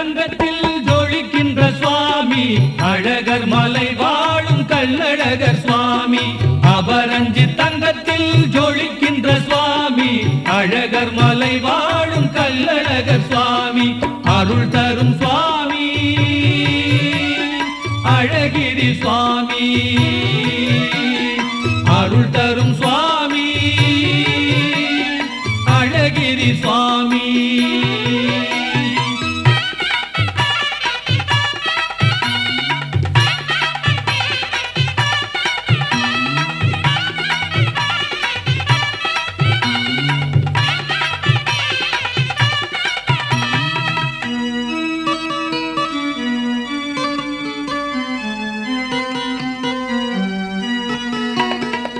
தங்கத்தில் ஜொலிக்கின்ற சுவாமி அழகர் மலை வாழும் கள்ளழகர் சுவாமி அபரஞ்சி தங்கத்தில் ஜொலிக்கின்ற சுவாமி அழகர் மலை வாழும் கள்ளழகர் சுவாமி அருள் தரும் சுவாமி அழகிரி சுவாமி அருள் தரும் சுவாமி அழகிரி சுவாமி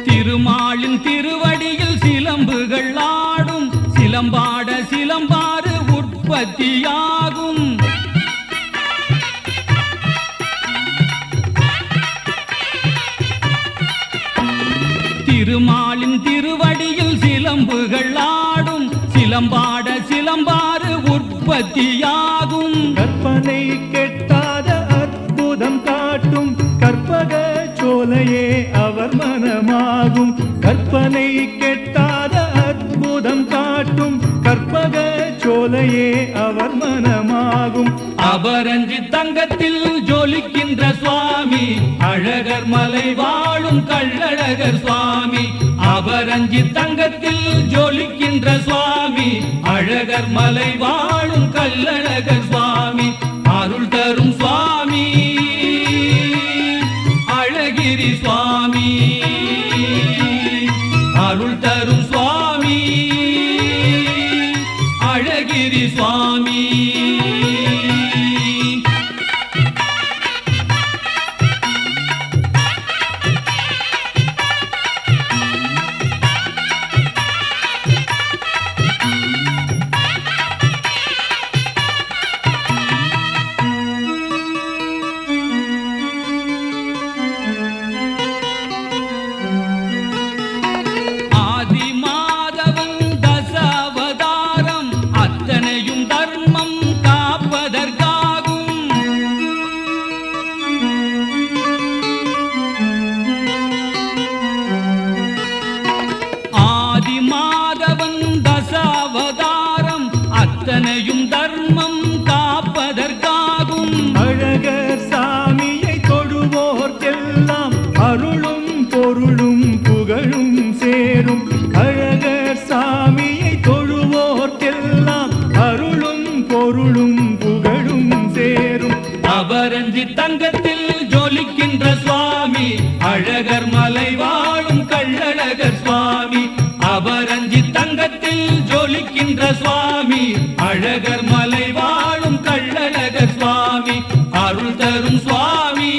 திருமாலின் திருவடியில் சிலம்புகள் ஆடும் சிலம்பாட சிலம்பாறு உற்பத்தியாகும் திருமாலின் திருவடியில் சிலம்புகள் ஆடும் சிலம்பாட சிலம்பாறு உற்பத்தியாகும் கற்பனை கெட்டாத அற்புதம் காட்டும் கற்பக சோலையே அவர் மனமாகும் கற்பனை கெட்டாத அற்புதம் காட்டும் கற்பக சோலையே அவர் மனமாகும் அபரஞ்சி தங்கத்தில் ஜொலிக்கின்ற சுவாமி அழகர் மலை வாழும் கள்ளழகர் சுவாமி அபரஞ்சி தங்கத்தில் ஜொலிக்கின்ற சுவாமி அழகர் மலை வாழும் கள்ளழகர் சுவாமி அருள் தரும் சுவாமி அழகிரி சுவாமி அருள் தரும் சுவாமி அழகிரி சுவாமி அத்தனையும் தர்மம் காப்பதற்காகும் அழகர் சாமியை தொழுவோர்க்கெல்லாம் அருளும் பொருளும் புகழும் சேரும் அழகர் சாமியை தொழுவோர்க்கெல்லாம் அருளும் பொருளும் புகழும் சேரும் அபரஞ்சி தங்கத்தில் ஜொலிக்கின்ற சுவாமி அழகர் மலை வாழும் கள்ளழகர் சுவாமி அபரஞ்சி தங்கத்தில் ஜொலிக்கின்ற சுவாமி அழகர் மலை வாழும் கள்ளழகர் சுவாமி அருள் தரும் சுவாமி